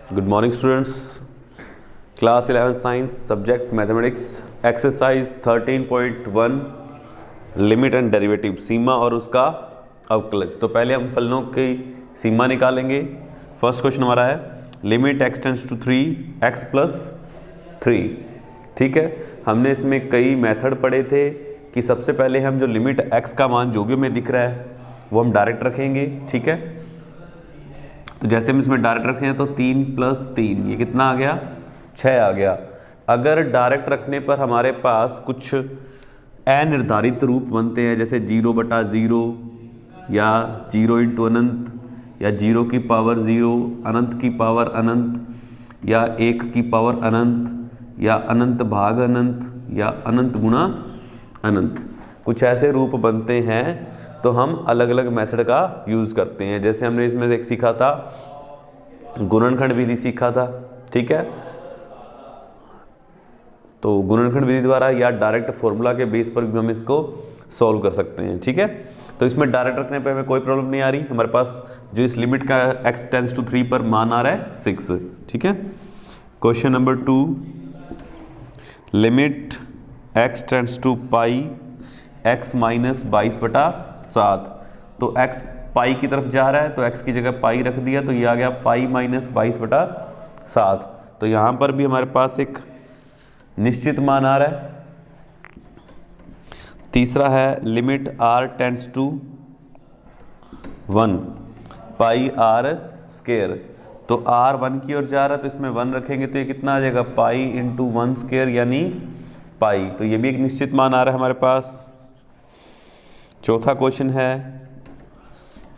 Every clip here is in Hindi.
Good morning students. Class 11 science subject mathematics exercise 13.1 limit and derivative, सीमा और उसका अवकलज। तो पहले हम फलनों की सीमा निकालेंगे। फर्स्ट क्वेश्चन हमारा है limit x tends to 3x plus 3। ठीक है, हमने इसमें कई मेथड पढ़े थे कि सबसे पहले हम जो लिमिट x का मान जो भी हमें दिख रहा है वो हम डायरेक्ट रखेंगे। ठीक है, तो जैसे हम इसमें डायरेक्ट रखें तो 3 प्लस 3 ये कितना आ गया, 6 आ गया। अगर डायरेक्ट रखने पर हमारे पास कुछ अनिर्धारित रूप बनते हैं, जैसे 0/0 या 0 इंटू अनंत या 0 की पावर 0, अनंत की पावर अनंत या 1 की पावर अनंत या अनंत भाग अनंत या अनंत गुणा अनंत, कुछ ऐसे रूप बनते हैं तो हम अलग अलग मेथड का यूज़ करते हैं। जैसे हमने इसमें एक सीखा था गुणनखंड विधि सीखा था। ठीक है, तो गुणनखंड विधि द्वारा या डायरेक्ट फॉर्मूला के बेस पर भी हम इसको सॉल्व कर सकते हैं। ठीक है, तो इसमें डायरेक्ट रखने पे हमें कोई प्रॉब्लम नहीं आ रही। हमारे पास जो इस लिमिट का x टेंड्स टू 3 पर मान आ रहा है 6। ठीक है, question number 2 limit x tends to pi x minus 22/7। तो x पाई की तरफ जा रहा है तो x की जगह पाई रख दिया, तो ये आ गया पाई माइनस 22/7। तो यहाँ पर भी हमारे पास एक निश्चित मान आ रहा है। तीसरा है limit r tends to 1 pi r square. तो r 1 की ओर जा रहा है तो इसमें 1 रखेंगे तो ये कितना आ जाएगा, पाई इंटू 1 स्क्वायर यानी पाई। तो ये भी एक निश्चित मान आ रहा है हमारे पास। चौथा क्वेश्चन है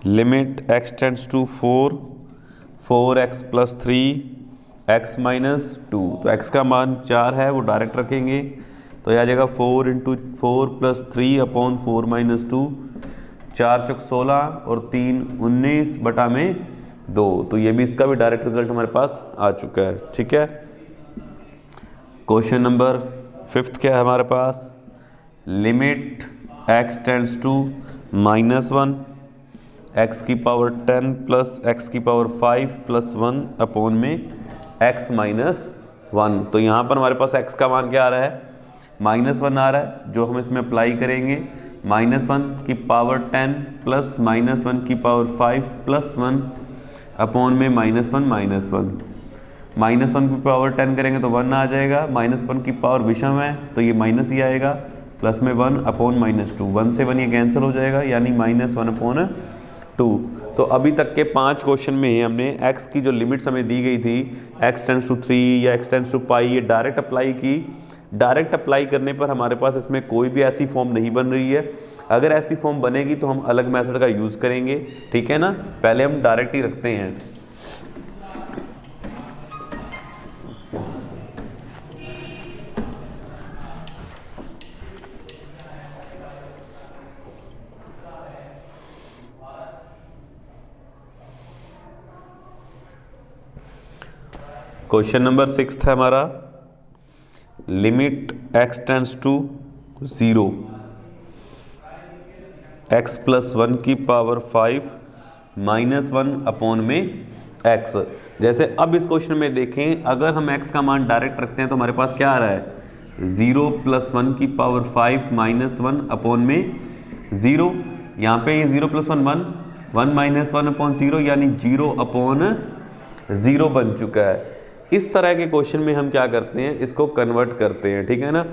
limit x tends to 4x plus 3x minus 2। तो x का मान 4 है, वो डायरेक्ट रखेंगे तो यह आ जाएगा 4 इंटू 4 प्लस 3 अपॉन 4 माइनस 2। 4 चौक 16 और 3 19/2। तो ये भी इसका भी डायरेक्ट रिजल्ट हमारे पास आ चुका है। ठीक है, क्वेश्चन नंबर 5 क्या है हमारे पास, limit x tends to -1 x की पावर 10 प्लस x की पावर 5 प्लस 1 अपॉन में x माइनस 1। तो यहाँ पर हमारे पास x का मान क्या आ रहा है, -1 आ रहा है, जो हम इसमें अप्लाई करेंगे -1 की पावर 10 प्लस -1 की पावर 5 प्लस 1 अपॉन में -1 -1 की पावर 10 करेंगे तो 1 आ जाएगा, -1 की पावर विषम है तो ये माइनस ही आएगा, प्लस में 1 अपॉन -2। 1 से 1 ये कैंसिल हो जाएगा यानी -1/2। तो अभी तक के 5 क्वेश्चन में हमने x की जो लिमिट्स हमें दी गई थी x टेंड्स टू 3 या x टेंड्स टू पाई, ये डायरेक्ट अप्लाई की। डायरेक्ट अप्लाई करने पर हमारे पास इसमें कोई भी ऐसी फॉर्म नहीं बन रही है। अगर ऐसी फॉर्म बनेगी तो हम अलग मेथड का यूज़ करेंगे। ठीक है ना, पहले हम डायरेक्ट ही रखते हैं। क्वेश्चन नंबर 6 है हमारा limit x tends to 0 x plus 1 की पावर 5 -1 अपॉन में x। जैसे अब इस क्वेश्चन में देखें, अगर हम x का मान डायरेक्ट रखते हैं तो हमारे पास क्या आ रहा है, 0 प्लस 1 की पावर 5 -1 अपॉन में 0। यहाँ पे ये 0 प्लस 1 माइनस 1 अपॉन 0 यानी 0/0 बन चुका है। इस तरह के क्वेश्चन में हम क्या करते हैं, इसको कन्वर्ट करते हैं। ठीक है ना,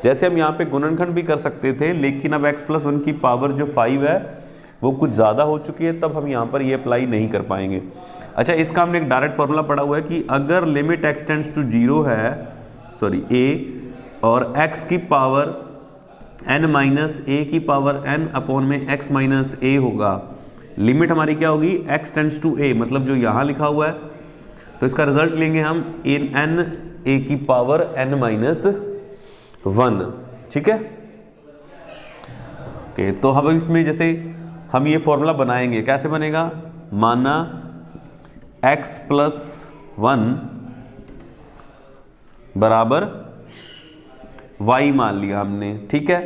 जैसे हम यहाँ पे गुणनखंड भी कर सकते थे, लेकिन अब x प्लस 1 की पावर जो 5 है वो कुछ ज़्यादा हो चुकी है, तब हम यहाँ पर ये अप्लाई नहीं कर पाएंगे। अच्छा, इसका हमने एक डायरेक्ट फार्मूला पढ़ा हुआ है कि अगर लिमिट x टेंड्स टू 0 है, सॉरी a, और x की पावर n माइनस a की पावर n अपॉन में x माइनस a होगा, लिमिट हमारी क्या होगी, x टेंड्स टू a, मतलब जो यहाँ लिखा हुआ है, तो इसका रिजल्ट लेंगे हम n a की पावर n माइनस 1। ठीक है, ओके। तो हम इसमें जैसे हम ये फॉर्मूला बनाएंगे, कैसे बनेगा, माना x प्लस 1 बराबर y मान लिया हमने। ठीक है,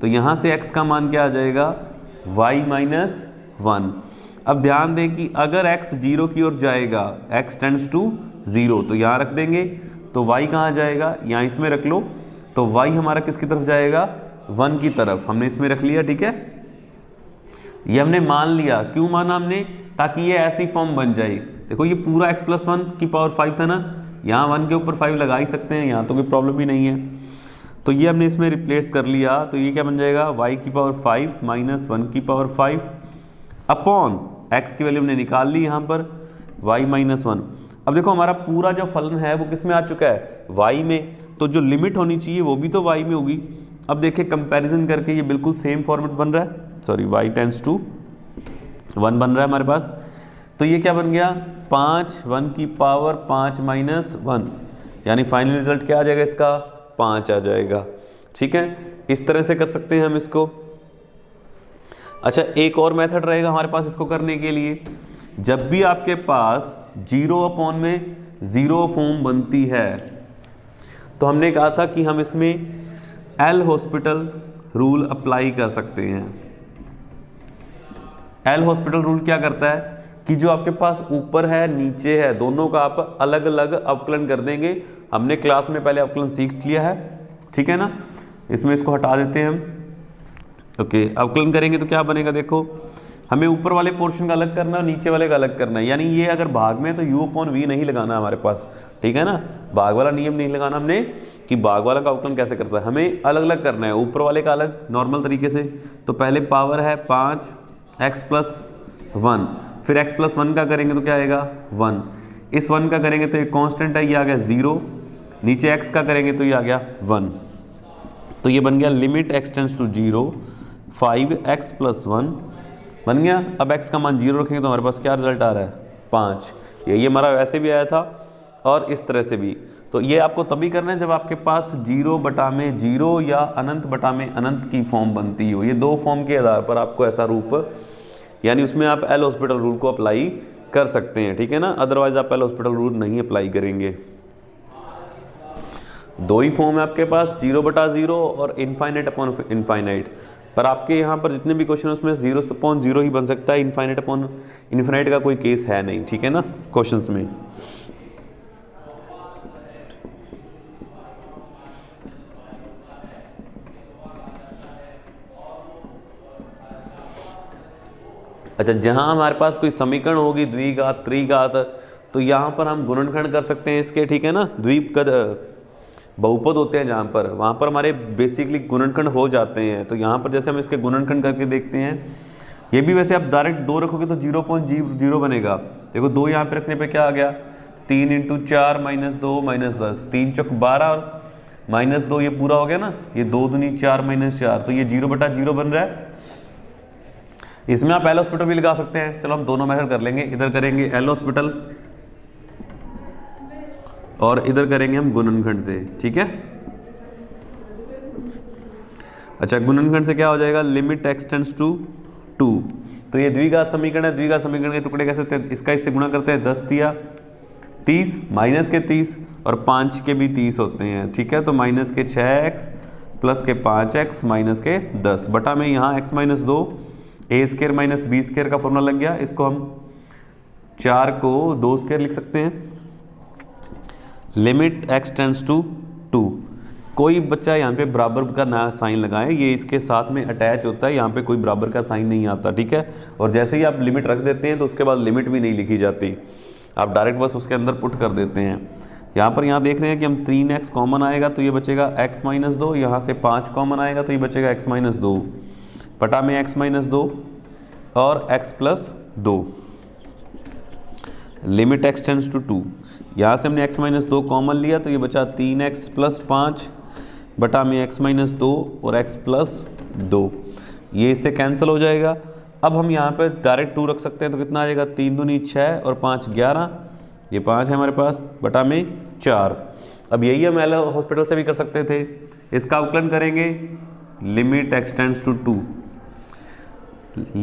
तो यहाँ से x का मान क्या आ जाएगा, y माइनस 1। अब ध्यान दें कि अगर x 0 की ओर जाएगा, x टेंड्स टू 0, तो यहाँ रख देंगे तो y कहाँ जाएगा, यहाँ इसमें रख लो, तो y हमारा किसकी तरफ जाएगा, 1 की तरफ। हमने इसमें रख लिया, ठीक है। ये हमने मान लिया, क्यों माना हमने, ताकि ये ऐसी फॉर्म बन जाए। देखो ये पूरा x+1 की पावर 5 था ना, यहाँ 1 के ऊपर 5 लगा ही सकते हैं, यहाँ तो कोई प्रॉब्लम ही नहीं है। तो ये हमने इसमें रिप्लेस कर लिया, तो ये क्या बन जाएगा, y की पावर 5 माइनस 1 की पावर 5 अपॉन x की वैल्यू हमने निकाल ली यहाँ पर y माइनस 1। अब देखो हमारा पूरा जो फलन है वो किस में आ चुका है, y में, तो जो लिमिट होनी चाहिए वो भी तो y में होगी। अब देखिए कंपैरिजन करके ये बिल्कुल सेम फॉर्मेट बन रहा है, सॉरी y टेंड्स टू 1 बन रहा है हमारे पास। तो ये क्या बन गया, 5 1 की पावर 5 माइनस 1, यानी फाइनल रिजल्ट क्या आ जाएगा इसका, 5 आ जाएगा। ठीक है, इस तरह से कर सकते हैं हम इसको। अच्छा, एक और मेथड रहेगा हमारे पास इसको करने के लिए। जब भी आपके पास 0 में 0 फॉर्म बनती है, तो हमने कहा था कि हम इसमें एल हॉस्पिटल रूल अप्लाई कर सकते हैं। एल हॉस्पिटल रूल क्या करता है कि जो आपके पास ऊपर है नीचे है, दोनों का आप अलग अलग अवकलन कर देंगे। हमने क्लास में पहले अवकलन सीख लिया है, ठीक है ना। इसमें इसको हटा देते हैं हम। ओके, अवकलन करेंगे तो क्या बनेगा, देखो हमें ऊपर वाले पोर्शन का अलग करना है, नीचे वाले का अलग करना है। यानी ये अगर भाग में तो u/v नहीं लगाना हमारे पास, ठीक है ना। भाग वाला नियम नहीं लगाना हमने कि भाग वाला का अवकलन कैसे करता है, हमें अलग अलग करना है, ऊपर वाले का अलग नॉर्मल तरीके से। तो पहले पावर है 5x+1, फिर x+1 का करेंगे तो क्या आएगा 1, इस 1 का करेंगे तो ये कांस्टेंट है, ये आ गया 0, नीचे x का करेंगे तो ये आ गया 1। तो ये बन गया limit x tends to 0 5x+1 बन गया। अब x का मान 0 रखेंगे तो हमारे पास क्या रिजल्ट आ रहा है, 5। ये हमारा वैसे भी आया था और इस तरह से भी। तो ये आपको तभी करना है जब आपके पास 0/0 या अनंत/अनंत की फॉर्म बनती हो। ये दो फॉर्म के आधार पर आपको ऐसा रूप, यानी उसमें आप एल हॉस्पिटल रूल को अप्लाई कर सकते हैं, ठीक है ना। अदरवाइज आप एल हॉस्पिटल रूल नहीं अप्लाई करेंगे। दो ही फॉर्म है आपके पास, 0/0 और इनफाइनाइट/इनफाइनाइट। पर आपके यहाँ पर जितने भी क्वेश्चन है उसमें 0/0 ही बन सकता है, इनफाइनाइट का कोई केस है नहीं, ठीक है ना क्वेश्चंस में। अच्छा, जहाँ हमारे पास कोई समीकरण होगी द्विघात त्रिघात, तो यहाँ पर हम गुणनखंड कर सकते हैं इसके, ठीक है ना। बहुपद होते हैं जहाँ पर, वहाँ पर हमारे बेसिकली गुणनखंड हो जाते हैं। तो यहाँ पर जैसे हम इसके गुणनखंड करके देखते हैं, ये भी वैसे आप डायरेक्ट 2 रखोगे तो 0.0 बनेगा। देखो 2 यहाँ पे रखने पे क्या आ गया, 3 × 4 - 2 - 10, 3 × 4 12 और -2, ये पूरा हो गया ना। ये 2 दूनी 4 - 4, तो ये 0/0 बन रहा है। इसमें आप एल हॉस्पिटल भी लगा सकते हैं। चलो हम दोनों मेथड कर लेंगे, इधर करेंगे एल हॉस्पिटल और इधर करेंगे हम गुणनखंड से, ठीक है। अच्छा, गुणनखंड से क्या हो जाएगा, लिमिट x टेंड्स टू 2। तो ये द्विघात समीकरण है, द्विघात समीकरण के टुकड़े कैसे होते हैं, इसका इससे गुणा करते हैं, 10 तिया 30, माइनस के 30 और 5 के भी 30 होते हैं, ठीक है। तो माइनस के 6x प्लस के 5x माइनस के 10 बटा में यहाँ x - 2 a² - b² का फॉर्मूला लग गया। इसको हम 4 को 2² लिख सकते हैं। Limit x tends to 2। कोई बच्चा यहाँ पे बराबर का नया साइन लगाए, ये इसके साथ में अटैच होता है, यहाँ पे कोई बराबर का साइन नहीं आता, ठीक है। और जैसे ही आप लिमिट रख देते हैं तो उसके बाद लिमिट भी नहीं लिखी जाती, आप डायरेक्ट बस उसके अंदर पुट कर देते हैं। यहाँ देख रहे हैं कि हम 3x कॉमन आएगा तो ये बचेगा x - 2, यहाँ से 5 कॉमन आएगा तो ये बचेगा x - 2 बटा में x - 2 और x + 2। Limit x tends to 2, यहाँ से हमने x - 2 कॉमन लिया तो ये बचा 3x + 5 बटा में x - 2 और x + 2, ये इससे कैंसिल हो जाएगा। अब हम यहाँ पे डायरेक्ट 2 रख सकते हैं तो कितना आ जाएगा, 3 दूनी 6 और 5 11, ये 5 है हमारे पास बटा में 4। अब यही हम एल हॉस्पिटल से भी कर सकते थे। इसका अवकलन करेंगे, लिमिट x टेंड्स टू 2,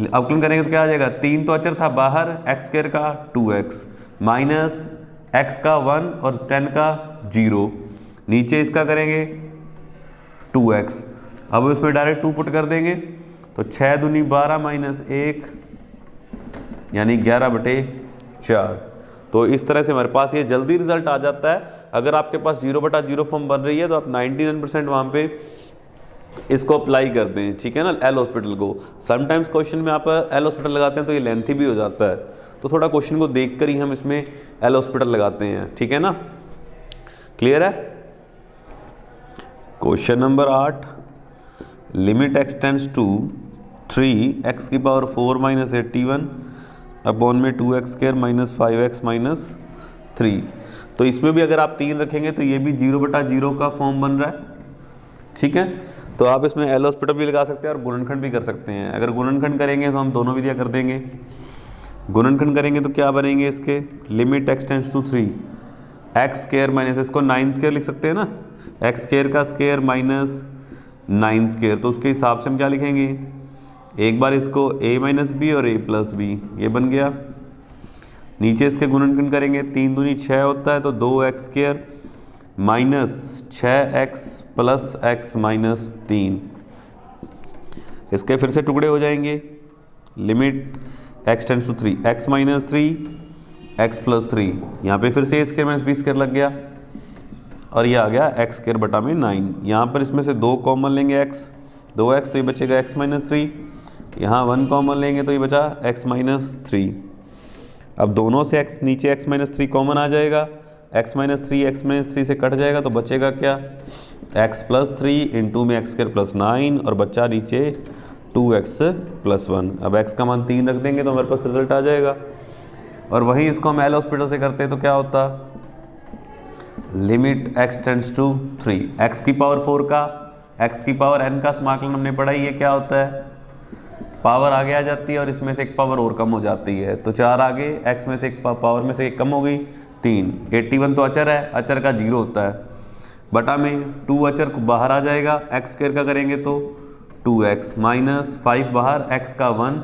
अवकलन करेंगे तो क्या आ जाएगा, 3 तो अचर था बाहर, x² का 2x माइनस x का 1 और 10 का 0, नीचे इसका करेंगे 2x। अब इसमें डायरेक्ट 2 पुट कर देंगे तो 6 दूनी 12 - 1 यानी 11/4। तो इस तरह से हमारे पास ये जल्दी रिजल्ट आ जाता है। अगर आपके पास 0/0 फॉर्म बन रही है तो आप 99% वहाँ पे इसको अप्लाई कर दें, ठीक है ना, एल हॉस्पिटल को। समटाइम्स क्वेश्चन में आप एल हॉस्पिटल लगाते हैं तो ये लेंथी भी हो जाता है, तो थोड़ा क्वेश्चन को देख कर ही हम इसमें एल हॉस्पिटल लगाते हैं, ठीक है ना। क्लियर है। Question number 8, limit x tends to 3x⁴ - 81 upon में 2x² - 5x - 3। तो इसमें भी अगर आप 3 रखेंगे तो ये भी 0/0 का फॉर्म बन रहा है, ठीक है। तो आप इसमें एल हॉस्पिटल भी लगा सकते हैं और गुणनखंड भी कर सकते हैं। अगर गुणनखंड करेंगे तो हम दोनों विधियाँ कर देंगे। गुणनखंड करेंगे तो क्या बनेंगे इसके, limit x tends to 3x² minus, इसको 9² लिख सकते हैं ना, x² का स्क्वायर माइनस 9², तो उसके हिसाब से हम क्या लिखेंगे, एक बार इसको a - b और a + b, ये बन गया। नीचे इसके गुणनखंड करेंगे, 3 दूनी 6 होता है, तो 2x² माइनस 6x + x - 3, इसके फिर से टुकड़े हो जाएंगे। Limit x tends to 3 x - 3 x + 3, यहाँ पे फिर से a² - b² लग गया और ये आ गया x²/9। यहाँ पर इसमें से 2 कॉमन लेंगे x, 2x, तो ये बचेगा x - 3। यहाँ 1 कॉमन लेंगे तो ये बचा x - 3। अब दोनों से x, नीचे x - 3 कॉमन आ जाएगा, x - 3 से कट जाएगा तो बचेगा क्या, x + 3 इंटू में x² + 9 और बच्चा नीचे 2x + 1। अब x का मान 3 रख देंगे तो हमारे पास रिजल्ट आ जाएगा। और वहीं इसको हम एल हॉस्पिटल से करते हैं तो क्या होता, limit x tends to 3 x⁴ का x⁴n का समाकलन हमने पढ़ा, ये क्या होता है, पावर आगे आ जाती है और इसमें से एक पावर और कम हो जाती है, तो 4 आगे, x में से एक पावर में से एक कम हो गई 3। 81 तो अचर है, अचर का 0 होता है, बटा में 2 अचर को बाहर आ जाएगा, x² का करेंगे तो 2x माइनस 5 बाहर, x का 1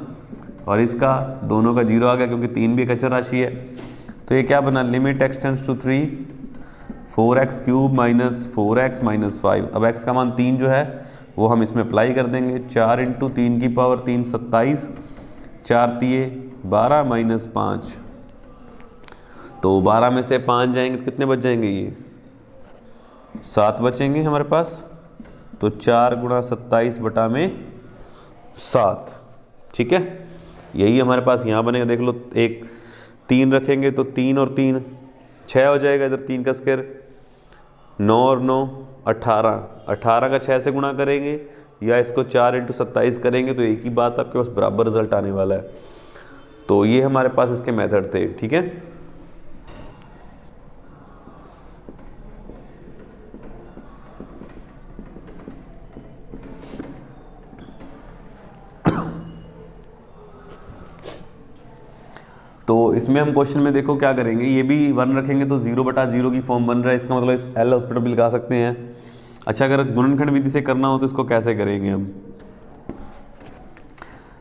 और इसका दोनों का 0 आ गया क्योंकि 3 भी एक अचर राशि है। तो ये क्या बना, limit x tends to 3 4x³ - 4x - 5। अब x का मान 3 जो है वो हम इसमें अप्लाई कर देंगे, 4 × 3 की पावर 3 27, 4 × 12 - 5, तो 12 में से 5 जाएंगे तो कितने बच जाएंगे, ये 7 बचेंगे हमारे पास। तो 4 × 27 बटा में 7, ठीक है। यही हमारे पास यहाँ बनेगा, देख लो, एक 3 रखेंगे तो 3 और 3 6 हो जाएगा, इधर 3 का स्क्वायर, 9 और 9 18, 18 का 6 से गुणा करेंगे या इसको 4 × 27 करेंगे तो एक ही बात, आपके पास बराबर रिजल्ट आने वाला है। तो ये हमारे पास इसके मेथड थे, ठीक है। तो इसमें हम क्वेश्चन में देखो क्या करेंगे, ये भी 1 रखेंगे तो 0/0 की फॉर्म बन रहा है, इसका मतलब इस एल हॉस्पिटल भी लगा सकते हैं। अच्छा, अगर गुणनखंड विधि से करना हो तो इसको कैसे करेंगे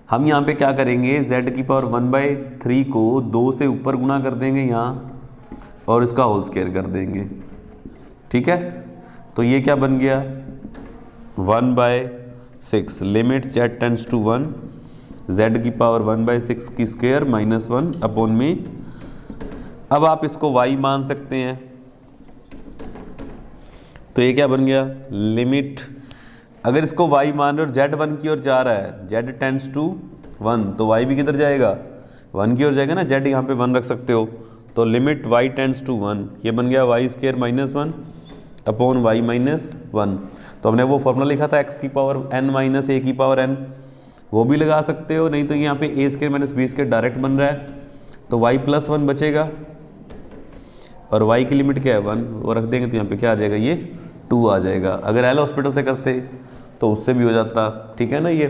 हम यहाँ पे क्या करेंगे, z⁴ को 2 से ऊपर गुणा कर देंगे यहाँ और इसका होल स्क्वायर कर देंगे, ठीक है। तो ये क्या बन गया, 1/6 limit z tends to 1 z⁴ की स्क्वायर -1 अपॉन में। अब आप इसको y मान सकते हैं, तो ये क्या बन गया, लिमिट, अगर इसको y मान रहे हो, z 1 की ओर जा रहा है, z टेंड्स टू 1, तो y भी किधर जाएगा, 1 की ओर जाएगा ना, z यहाँ पे 1 रख सकते हो, तो लिमिट y टेंड्स टू 1, ये बन गया y² -1 अपॉन y -1। तो हमने वो फॉर्मूला लिखा था x⁴n - a⁴n, वो भी लगा सकते हो, नहीं तो यहाँ पे a² - b² डायरेक्ट बन रहा है, तो y + 1 बचेगा और y की लिमिट क्या है 1, वो रख देंगे तो यहाँ पे क्या आ जाएगा, ये 2 आ जाएगा। अगर एल हॉस्पिटल से करते तो उससे भी हो जाता, ठीक है ना। ये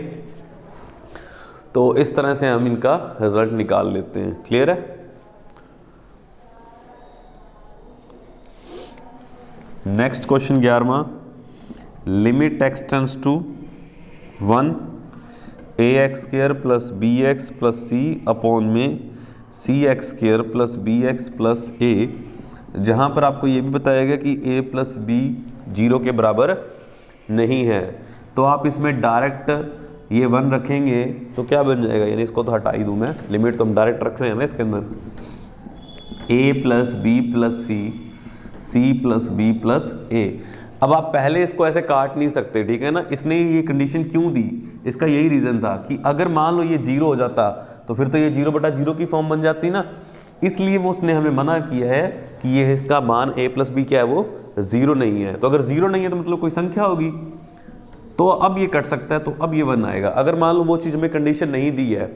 तो इस तरह से हम इनका रिजल्ट निकाल लेते हैं, क्लियर है। नेक्स्ट क्वेश्चन 11वां, limit x tends to 1 ax² + bx + c upon में cx² + bx + a, जहाँ पर आपको ये भी बताया गया कि a + b 0 के बराबर नहीं है, तो आप इसमें डायरेक्ट ये 1 रखेंगे तो क्या बन जाएगा, यानी इसको तो हटा ही दूँ मैं, लिमिट तो हम डायरेक्ट रख रहे हैं ना इसके अंदर, ए प्लस बी प्लस सी, सी प्लस बी प्लस ए। अब आप पहले इसको ऐसे काट नहीं सकते, ठीक है ना। इसने ये कंडीशन क्यों दी, इसका यही रीज़न था कि अगर मान लो ये 0 हो जाता तो फिर तो ये 0/0 की फॉर्म बन जाती ना, इसलिए वो उसने हमें मना किया है कि ये इसका मान a प्लस बी क्या है, वो 0 नहीं है। तो अगर 0 नहीं है तो मतलब कोई संख्या होगी, तो अब ये कट सकता है, तो अब ये 1 आएगा। अगर मान लो वो चीज़ में कंडीशन नहीं दी है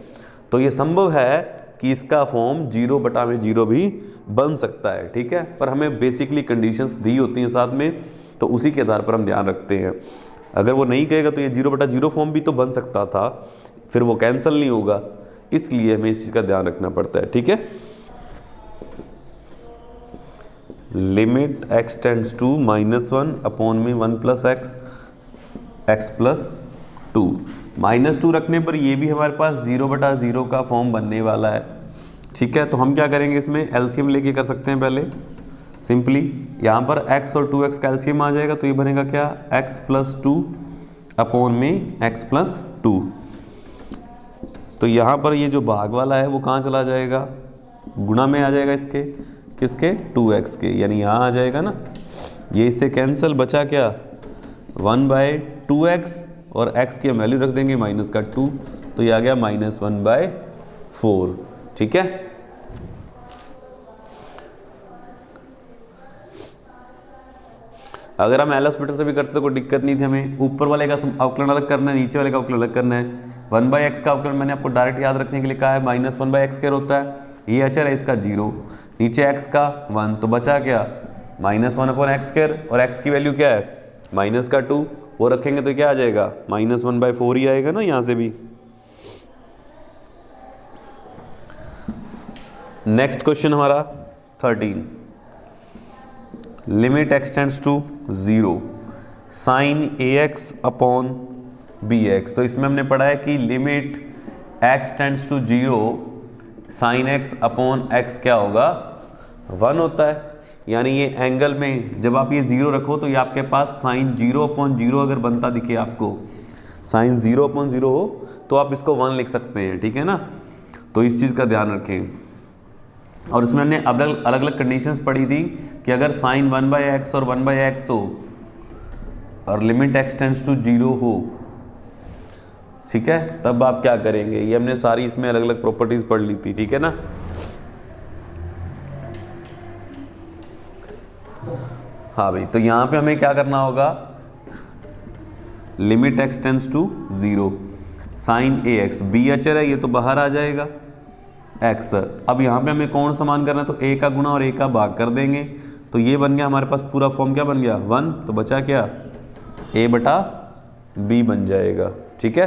तो ये संभव है कि इसका फॉर्म 0/0 भी बन सकता है, ठीक है। पर हमें बेसिकली कंडीशंस दी होती हैं साथ में, तो उसी के आधार पर हम ध्यान रखते हैं। अगर वो नहीं कहेगा तो ये 0/0 फॉर्म भी तो बन सकता था, फिर वो कैंसिल नहीं होगा, इसलिए हमें इस चीज़ का ध्यान रखना पड़ता है, ठीक है। Limit x tends to -1 upon में 1 प्लस एक्स, एक्स प्लस 2। -2 रखने पर ये भी हमारे पास 0/0 का फॉर्म बनने वाला है, ठीक है। तो हम क्या करेंगे, इसमें एलसीएम लेके कर सकते हैं पहले सिंपली। यहाँ पर x और 2x का एलसीएम आ जाएगा, तो ये बनेगा क्या, x प्लस 2 अपॉन में x प्लस 2। तो यहाँ पर ये जो भाग वाला है वो कहाँ चला जाएगा, गुणा में आ जाएगा इसके, किसके, 2x के, यानी यहाँ आ जाएगा ना। ये इससे कैंसिल, बचा क्या, 1/2x और x की हम वैल्यू रख देंगे -2, तो ये आ गया -1/4, ठीक है। अगर हम एल हॉस्पिटल से भी करते तो कोई दिक्कत नहीं थी हमें। ऊपर वाले का अवकलन अलग करना है, नीचे वाले का अवकलन अलग करना है। 1/x का अवकलन मैंने आपको डायरेक्ट याद रखने के लिए कहा है, -1/x² होता है, ये अचर है इसका 0, नीचे x का 1, तो बचा क्या, -1/x² और x की वैल्यू क्या है, -2, वो रखेंगे तो क्या आ जाएगा, -1/4 ही आएगा ना यहाँ से भी। नेक्स्ट क्वेश्चन हमारा 13, limit x tends to 0 sine ax upon bx। तो इसमें हमने पढ़ा है कि limit x tends to 0 sine x upon x क्या होगा, 1 होता है। यानी ये एंगल में जब आप ये 0 रखो तो ये आपके पास साइन 0/0 अगर बनता दिखे आपको, साइन 0/0 हो तो आप इसको 1 लिख सकते हैं, ठीक है ना। तो इस चीज़ का ध्यान रखें। और इसमें हमने अलग अलग कंडीशंस पढ़ी थी कि अगर साइन 1/x और 1/x हो और लिमिट x टेंड्स टू 0 हो, ठीक है, तब आप क्या करेंगे। ये हमने सारी इसमें अलग अलग प्रॉपर्टीज पढ़ ली थी, ठीक है ना। हाँ भाई, तो यहाँ पे हमें क्या करना होगा, limit x tends to 0 sine ax, b अचर है ये तो बाहर आ जाएगा, x। अब यहाँ पे हमें कौन सा मान करना है, तो a का गुणा और a का भाग कर देंगे, तो ये बन गया हमारे पास पूरा फॉर्म, क्या बन गया, 1, तो बचा क्या, a/b बन जाएगा, ठीक है।